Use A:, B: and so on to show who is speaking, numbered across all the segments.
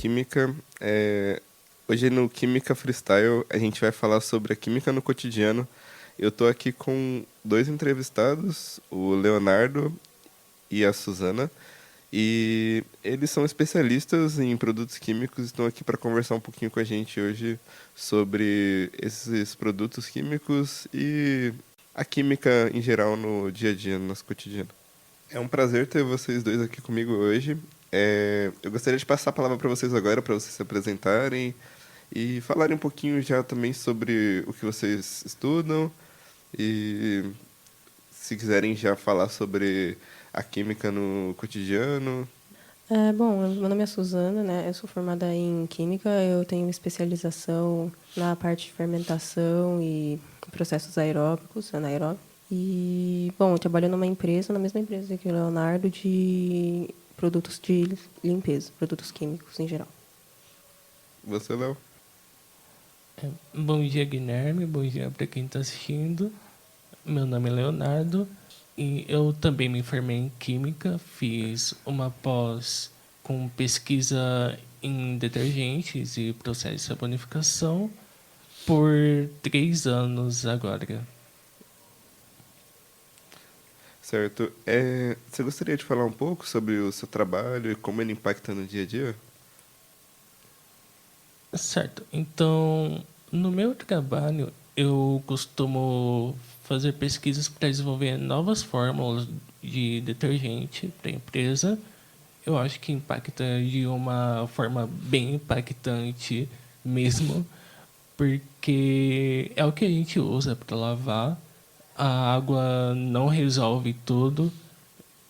A: Química. Hoje no Química Freestyle a gente vai falar sobre a química no cotidiano. Eu tô aqui com dois entrevistados, o Leonardo e a Suzana, e eles são especialistas em produtos químicos e estão aqui para conversar um pouquinho com a gente hoje sobre esses produtos químicos e a química em geral no dia a dia, no nosso cotidiano. É um prazer ter vocês dois aqui comigo hoje. Eu gostaria de passar a palavra para vocês agora, para vocês se apresentarem e falarem um pouquinho já também sobre o que vocês estudam e se quiserem já falar sobre a química no cotidiano.
B: Bom, meu nome é Suzana, né? Eu sou formada em Química, eu tenho especialização na parte de fermentação e processos aeróbicos, anaeróbicos. E, bom, eu trabalho numa empresa, na mesma empresa que o Leonardo, de produtos de limpeza, produtos químicos em geral.
A: Você, Léo?
C: Bom dia, Guilherme. Bom dia para quem está assistindo. Meu nome é Leonardo e eu também me formei em Química. Fiz uma pós com pesquisa em detergentes e processos de saponificação por 3 anos agora.
A: Certo. Você gostaria de falar um pouco sobre o seu trabalho e como ele impacta no dia a dia?
C: Certo. Então, no meu trabalho, eu costumo fazer pesquisas para desenvolver novas fórmulas de detergente para a empresa. Eu acho que impacta de uma forma bem impactante mesmo, porque é o que a gente usa para lavar. A água não resolve tudo.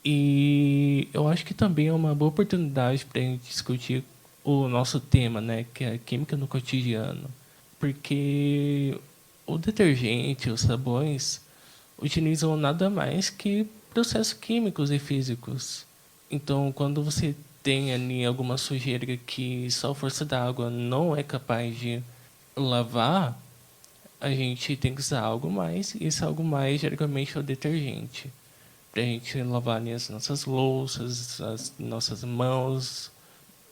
C: E eu acho que também é uma boa oportunidade para a gente discutir o nosso tema, né, que é a química no cotidiano. Porque o detergente, os sabões, utilizam nada mais que processos químicos e físicos. Então, quando você tem ali alguma sujeira que só a força da água não é capaz de lavar, a gente tem que usar algo mais, e esse algo mais geralmente é o detergente para a gente lavar ali as nossas louças, as nossas mãos.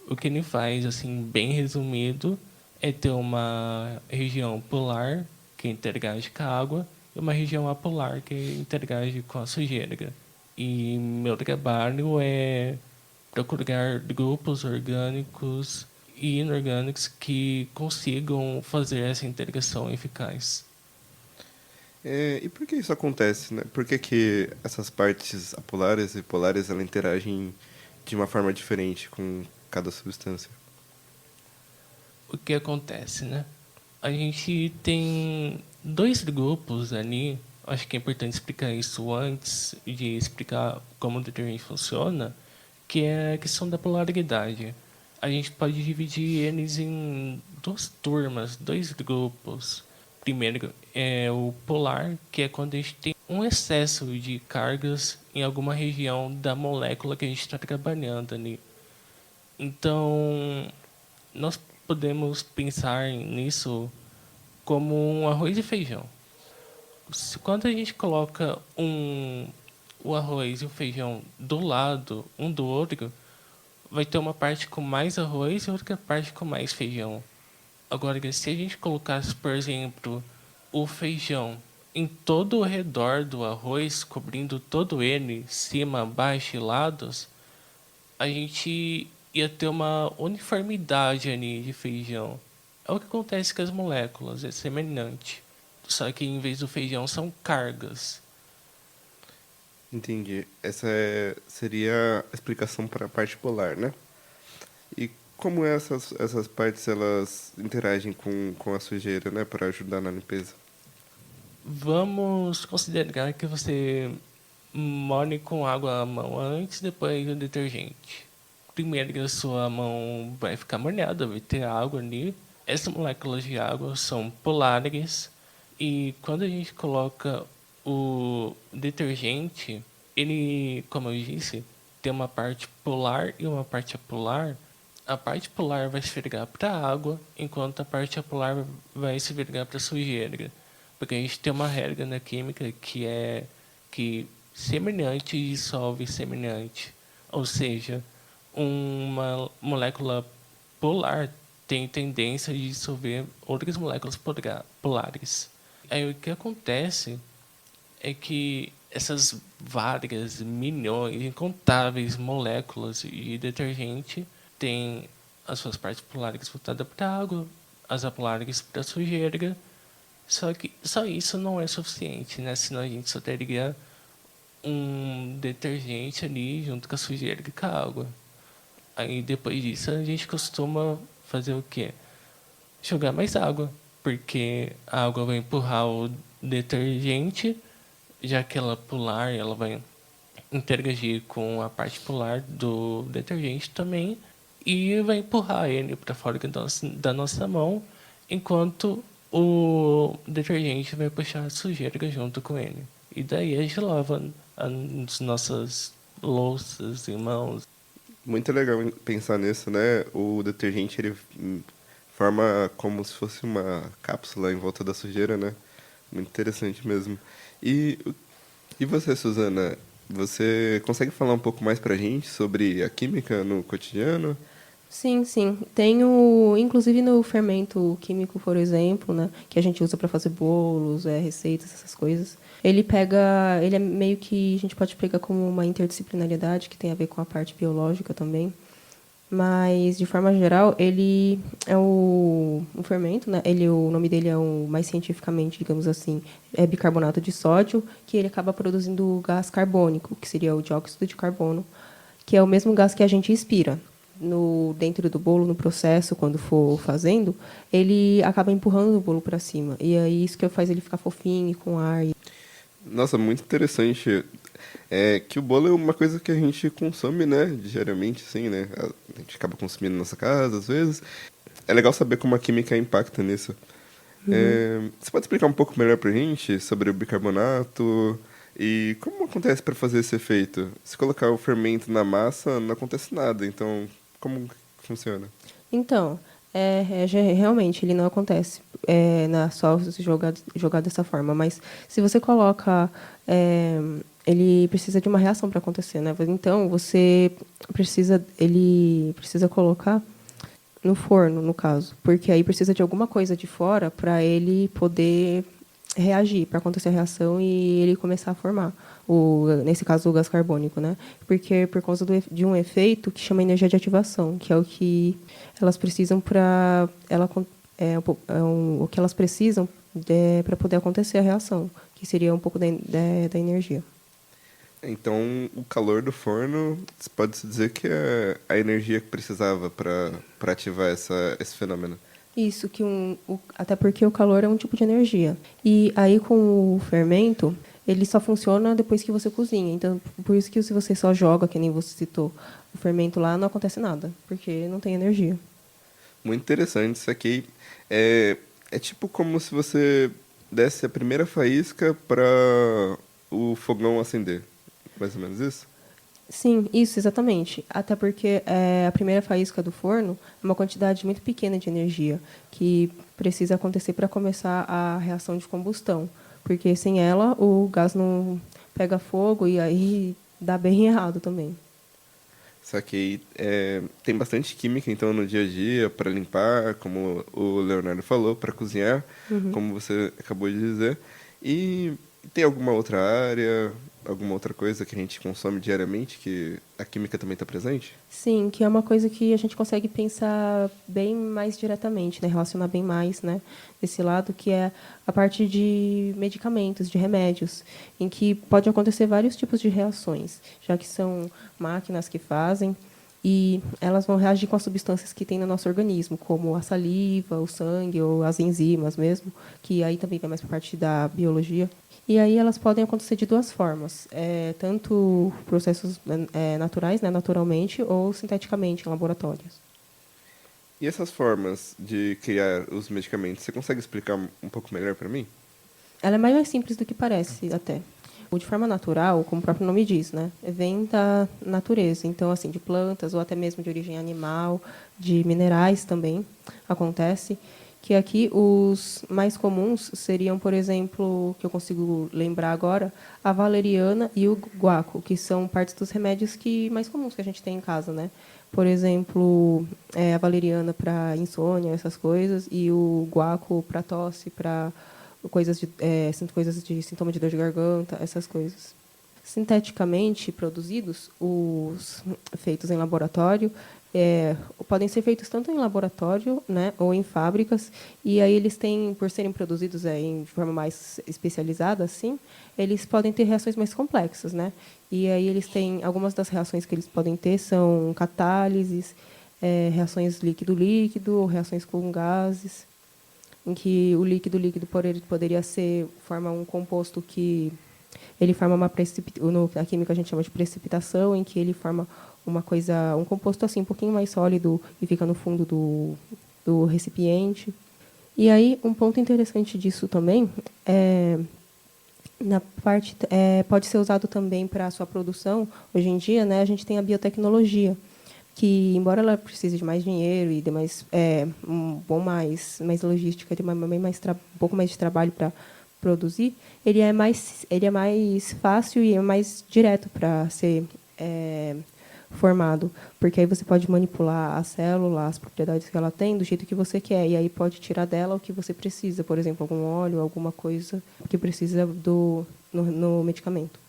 C: O que ele faz, assim, bem resumido, é ter uma região polar, que interage com a água, e uma região apolar, que interage com a sujeira. E meu trabalho é procurar grupos orgânicos e inorgânicos que consigam fazer essa integração eficaz.
A: E por que isso acontece, né? Por que que essas partes apolares e polares elas interagem de uma forma diferente com cada substância?
C: O que acontece, né? A gente tem 2 grupos ali. Acho que é importante explicar isso antes de explicar como o detergente funciona, que é a questão da polaridade. A gente pode dividir eles em 2 turmas, 2 grupos. Primeiro é o polar, que é quando a gente tem um excesso de cargas em alguma região da molécula que a gente está trabalhando ali. Então, nós podemos pensar nisso como um arroz e feijão. Quando a gente coloca o arroz e o feijão do lado um do outro, vai ter uma parte com mais arroz e outra parte com mais feijão. Agora, se a gente colocasse, por exemplo, o feijão em todo o redor do arroz, cobrindo todo ele, cima, baixo e lados, a gente ia ter uma uniformidade ali de feijão. É o que acontece com as moléculas, é semelhante. Só que em vez do feijão são cargas.
A: Entendi. Seria a explicação para a parte polar, né? E como essas partes elas interagem com a sujeira, né, para ajudar na limpeza?
C: Vamos considerar que você molhe com água a mão antes, depois o detergente. Primeiro a sua mão vai ficar molhada, vai ter água ali. Essas moléculas de água são polares e quando a gente coloca o detergente, ele, como eu disse, tem uma parte polar e uma parte apolar. A parte polar vai se virar para a água, enquanto a parte apolar vai se virar para a sujeira. Porque a gente tem uma regra na química que é que semelhante dissolve semelhante. Ou seja, uma molécula polar tem tendência de dissolver outras moléculas polares. Aí o que acontece é que essas várias milhões, incontáveis moléculas de detergente têm as suas partes polares voltadas para a água, as apolares para a sujeira. Só que só isso não é suficiente, né? Senão a gente só teria um detergente ali junto com a sujeira e com a água. Aí depois disso a gente costuma fazer o quê? Jogar mais água, porque a água vai empurrar o detergente, já que ela polar, ela vai interagir com a parte polar do detergente também e vai empurrar ele para fora da nossa mão, enquanto o detergente vai puxar a sujeira junto com ele. E daí a gente lava as nossas louças e mãos.
A: Muito legal pensar nisso, né? O detergente, ele forma como se fosse uma cápsula em volta da sujeira, né? Muito interessante mesmo. E, e você, Suzana? Você consegue falar um pouco mais pra gente sobre a química no cotidiano?
B: Sim, sim. Tenho, inclusive no fermento químico, por exemplo, né, que a gente usa para fazer bolos, receitas, essas coisas. Ele é meio que a gente pode pegar como uma interdisciplinaridade que tem a ver com a parte biológica também. Mas de forma geral, ele é o fermento, né? O nome dele é mais cientificamente, digamos assim, é bicarbonato de sódio, que ele acaba produzindo o gás carbônico, que seria o dióxido de carbono, que é o mesmo gás que a gente expira dentro do bolo, no processo, quando for fazendo, ele acaba empurrando o bolo para cima. E é isso que faz ele ficar fofinho e com ar.
A: Nossa, muito interessante. É que o bolo é uma coisa que a gente consome, né? Diariamente, assim, né? A gente acaba consumindo na nossa casa, às vezes. É legal saber como a química impacta nisso. Você pode explicar um pouco melhor pra gente sobre o bicarbonato e como acontece para fazer esse efeito? Se colocar o fermento na massa, não acontece nada. Então, como que funciona?
B: Então, realmente, ele não acontece só jogar dessa forma. Mas se você coloca... ele precisa de uma reação para acontecer, né? Então, ele precisa colocar no forno, no caso. Porque aí precisa de alguma coisa de fora para ele poder reagir, para acontecer a reação e ele começar a formar, nesse caso, o gás carbônico, né? Porque por causa de um efeito que chama energia de ativação, que é o que elas precisam para o que elas precisam para poder acontecer a reação, que seria um pouco da energia.
A: Então, o calor do forno, pode-se dizer que é a energia que precisava para ativar esse fenômeno.
B: Isso, até porque o calor é um tipo de energia. E aí, com o fermento, ele só funciona depois que você cozinha. Então, por isso que se você só joga, que nem você citou, o fermento lá, não acontece nada, porque não tem energia.
A: Muito interessante. Isso aqui é tipo como se você desse a primeira faísca para o fogão acender. Mais ou menos isso?
B: Sim, isso, exatamente. Até porque a primeira faísca do forno é uma quantidade muito pequena de energia que precisa acontecer para começar a reação de combustão. Porque sem ela, o gás não pega fogo e aí dá bem errado também.
A: Só que tem bastante química, então, no dia a dia, para limpar, como o Leonardo falou, para cozinhar, como você acabou de dizer. E tem alguma outra área, alguma outra coisa que a gente consome diariamente que a química também está presente?
B: Sim, que é uma coisa que a gente consegue pensar bem mais diretamente, né? Relacionar bem mais, né? Desse lado, que é a parte de medicamentos, de remédios, em que pode acontecer vários tipos de reações, já que são máquinas que fazem e elas vão reagir com as substâncias que tem no nosso organismo, como a saliva, o sangue ou as enzimas mesmo, que aí também vai mais para a parte da biologia. E aí elas podem acontecer de duas formas, tanto processos naturais, né, naturalmente, ou sinteticamente, em laboratórios.
A: E essas formas de criar os medicamentos, você consegue explicar um pouco melhor para mim?
B: Ela é mais simples do que parece, até. O de forma natural, como o próprio nome diz, né, vem da natureza. Então, assim, de plantas ou até mesmo de origem animal, de minerais também acontece. Que aqui os mais comuns seriam, por exemplo, que eu consigo lembrar agora, a valeriana e o guaco, que são partes dos remédios que mais comuns que a gente tem em casa, né? Por exemplo, a valeriana para insônia, essas coisas, e o guaco para tosse, para coisas de sintoma de dor de garganta, essas coisas. Sinteticamente produzidos, os feitos em laboratório, podem ser feitos tanto em laboratório, né, ou em fábricas, e aí eles têm, por serem produzidos de forma mais especializada, assim, eles podem ter reações mais complexas, né? E aí eles têm, algumas das reações que eles podem ter são catálises, reações líquido-líquido, ou reações com gases, em que o líquido-líquido poderia formar um composto que ele forma na química a gente chama de precipitação, em que ele forma um composto assim um pouquinho mais sólido e fica no fundo do recipiente. E aí um ponto interessante disso também pode ser usado também para a sua produção. Hoje em dia, né, a gente tem a biotecnologia, que embora ela precise de mais dinheiro e de mais logística, de um pouco mais de trabalho para produzir, ele é mais fácil e é mais direto para ser formado, porque aí você pode manipular a célula, as propriedades que ela tem do jeito que você quer, e aí pode tirar dela o que você precisa, por exemplo, algum óleo, alguma coisa que precisa no medicamento.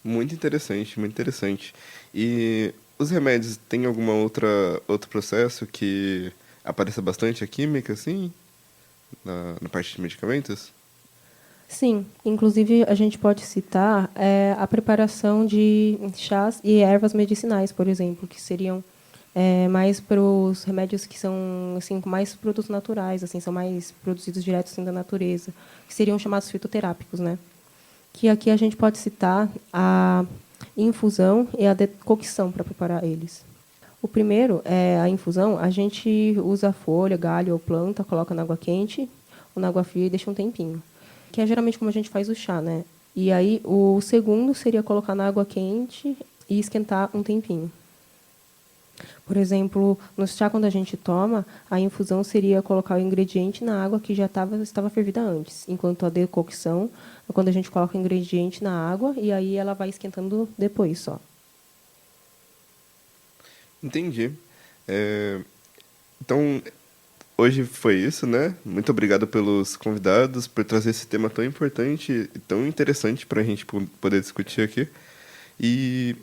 A: Muito interessante, muito interessante. E os remédios têm alguma outro processo que apareça bastante a química, assim, na parte de medicamentos?
B: Sim, inclusive a gente pode citar a preparação de chás e ervas medicinais, por exemplo, que seriam mais para os remédios que são assim com mais produtos naturais, assim, são mais produzidos direto assim, da natureza, que seriam chamados fitoterápicos, né? Que aqui a gente pode citar a infusão e a decocção para preparar eles. O primeiro é a infusão. A gente usa a folha, galho ou planta, coloca na água quente ou na água fria e deixa um tempinho. Que é geralmente como a gente faz o chá, né? E aí o segundo seria colocar na água quente e esquentar um tempinho. Por exemplo, no chá, quando a gente toma, a infusão seria colocar o ingrediente na água que já estava fervida antes, enquanto a decocção é quando a gente coloca o ingrediente na água e aí ela vai esquentando depois só.
A: Entendi. Então, hoje foi isso, né? Muito obrigado pelos convidados, por trazer esse tema tão importante e tão interessante para a gente poder discutir aqui. E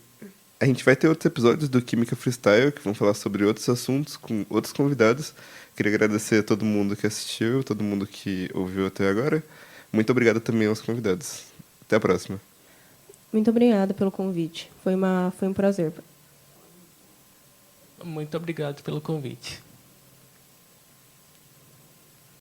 A: a gente vai ter outros episódios do Química Freestyle que vão falar sobre outros assuntos com outros convidados. Queria agradecer a todo mundo que assistiu, todo mundo que ouviu até agora. Muito obrigado também aos convidados. Até a próxima.
B: Muito obrigada pelo convite. Foi um prazer.
C: Muito obrigado pelo convite.